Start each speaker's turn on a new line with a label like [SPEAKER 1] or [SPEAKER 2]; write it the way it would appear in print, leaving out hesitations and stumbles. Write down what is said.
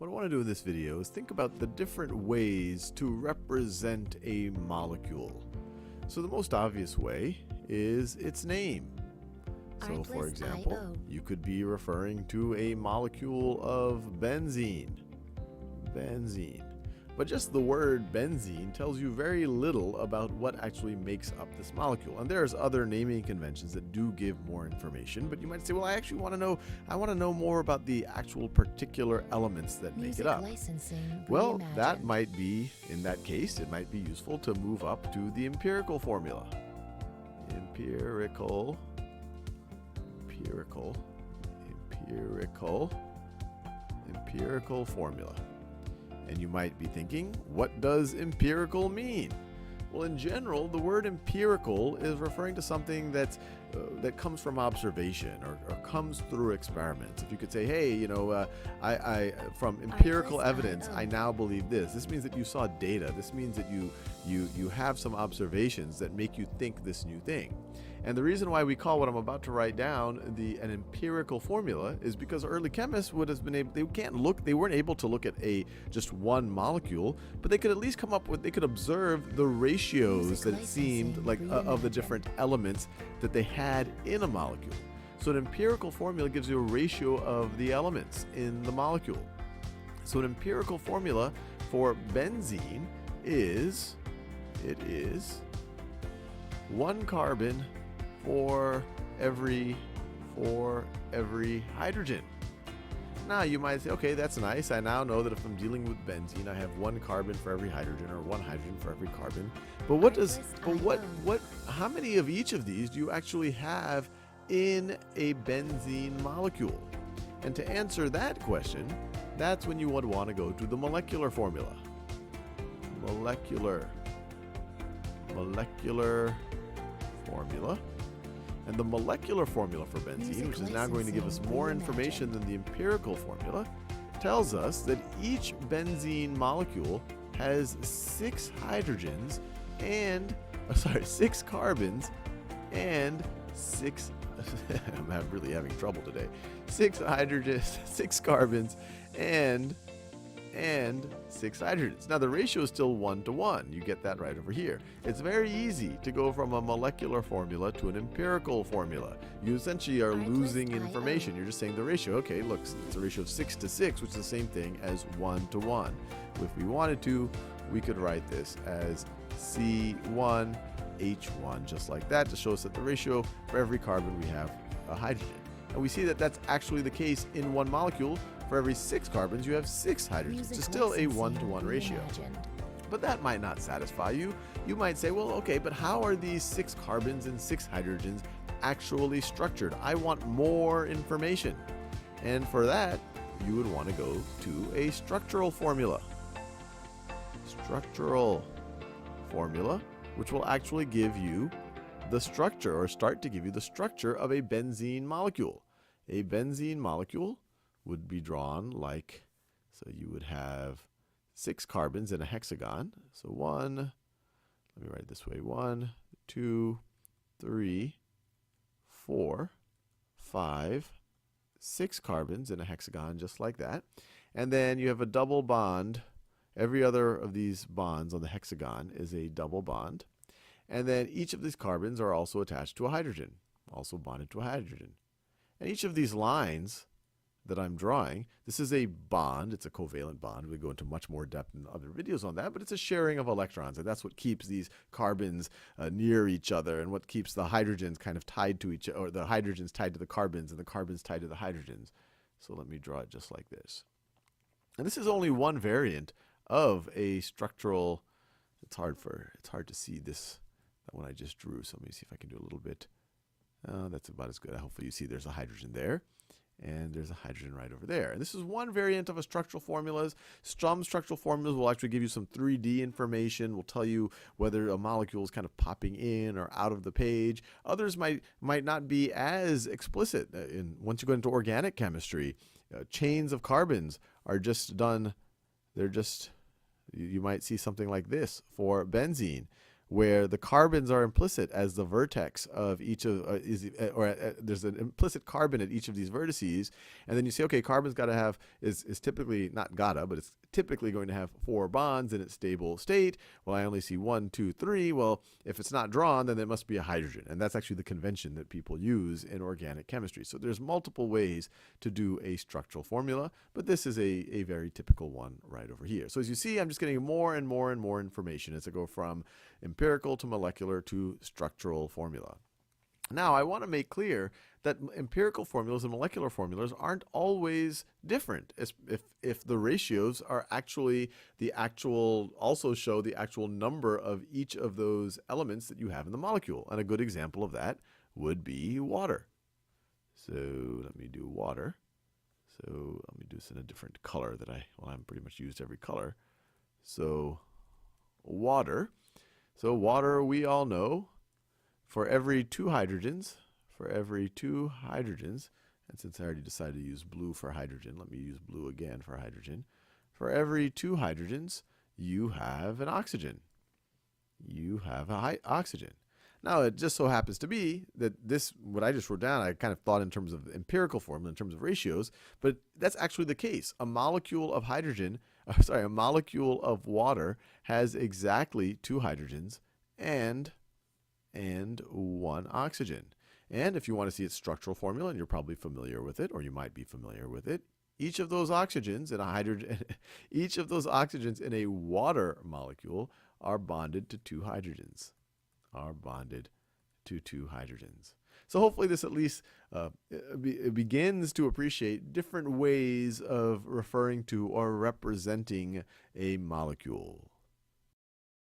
[SPEAKER 1] What I want to do in this video is think about the different ways to represent a molecule. So the most obvious way is its name. So for example, you could be referring to a molecule of benzene. But just the word benzene tells you very little about what actually makes up this molecule. And there's other naming conventions that do give more information, but you might say, well, I actually want to know more about the actual particular elements that make it up. Well, that might be, in that case, it might be useful to move up to the empirical formula. Empirical formula. And you might be thinking, what does empirical mean? Well, in general, the word empirical is referring to something that comes from observation or comes through experiments. If you could say, hey, from empirical evidence, I now believe this. This means that you saw data. This means that you have some observations that make you think this new thing. And the reason why we call what I'm about to write down an empirical formula is because early chemists would have been able, they weren't able to look at just one molecule, but they could at least they could observe the ratios that it seemed like of the different elements that they had in a molecule. So an empirical formula gives you a ratio of the elements in the molecule. So an empirical formula for benzene is, it is 1 carbon for every hydrogen. Now you might say, okay, that's nice. I now know that if I'm dealing with benzene, I have 1 carbon for every hydrogen or 1 hydrogen for every carbon. But how many of each of these do you actually have in a benzene molecule? And to answer that question, that's when you would want to go to the molecular formula. Molecular formula. And the molecular formula for benzene, which is now going to give us more information than the empirical formula, tells us that each benzene molecule has 6 hydrogens and, 6 carbons and 6, I'm really having trouble today, 6 hydrogens, 6 carbons and 6 hydrogens. Now the ratio is still 1 to 1. You get that right over here. It's very easy to go from a molecular formula to an empirical formula. You essentially are losing information. You're just saying the ratio. Okay, look, it's a ratio of 6 to 6, which is the same thing as 1 to 1. If we wanted to, we could write this as C1H1, just like that, to show us that the ratio for every carbon we have a hydrogen. And we see that that's actually the case in one molecule. For every 6 carbons, you have 6 hydrogens. It's still a 1-to-1 ratio. But that might not satisfy you. You might say, well, okay, but how are these 6 carbons and 6 hydrogens actually structured? I want more information. And for that, you would want to go to a structural formula. Structural formula, which will actually give you the structure, or start to give you the structure of a benzene molecule. A benzene molecule would be drawn like, so you would have 6 carbons in a hexagon. So 1, let me write it this way, 1, 2, 3, 4, 5, 6 carbons in a hexagon, just like that. And then you have a double bond. Every other of these bonds on the hexagon is a double bond. And then each of these carbons are also attached to a hydrogen, also bonded to a hydrogen. And each of these lines that I'm drawing, this is a bond. It's a covalent bond. We go into much more depth in other videos on that, but it's a sharing of electrons, and that's what keeps these carbons near each other, and what keeps the hydrogens kind of tied to each other, or the hydrogens tied to the carbons, and the carbons tied to the hydrogens. So let me draw it just like this. And this is only one variant of a structural. It's hard to see this, that one I just drew. So let me see if I can do a little bit. That's about as good. Hopefully you see there's a hydrogen there. And there's a hydrogen right over there. And this is one variant of a structural formulas. Some structural formulas will actually give you some 3D information, will tell you whether a molecule is kind of popping in or out of the page. Others might not be as explicit. Once you go into organic chemistry, chains of carbons are just done, you might see something like this for benzene, where the carbons are implicit as the vertex of each of there's an implicit carbon at each of these vertices, and then you say, okay, carbon's got to have is typically not gotta, but it's typically going to have 4 bonds in its stable state. Well, I only see 1, 2, 3. Well, if it's not drawn, then it must be a hydrogen, and that's actually the convention that people use in organic chemistry. So there's multiple ways to do a structural formula, but this is a very typical one right over here. So as you see, I'm just getting more and more and more information as I go from empirical to molecular to structural formula. Now, I want to make clear that empirical formulas and molecular formulas aren't always different if the ratios are actually also show the actual number of each of those elements that you have in the molecule. And a good example of that would be water. So let me do water. So let me do this in a different color I'm pretty much used every color. So water. So water, we all know, for every 2 hydrogens, and since I already decided to use blue for hydrogen, let me use blue again for hydrogen. For every 2 hydrogens, you have an oxygen. You have a oxygen. Now, it just so happens to be that what I just wrote down, I kind of thought in terms of empirical formula, in terms of ratios, but that's actually the case. A molecule of a molecule of water has exactly 2 hydrogens and 1 oxygen. And if you want to see its structural formula, and you're probably familiar with it, or you might be familiar with it, each of those oxygens in a water molecule are bonded to 2 hydrogens. So hopefully this at least begins to appreciate different ways of referring to or representing a molecule.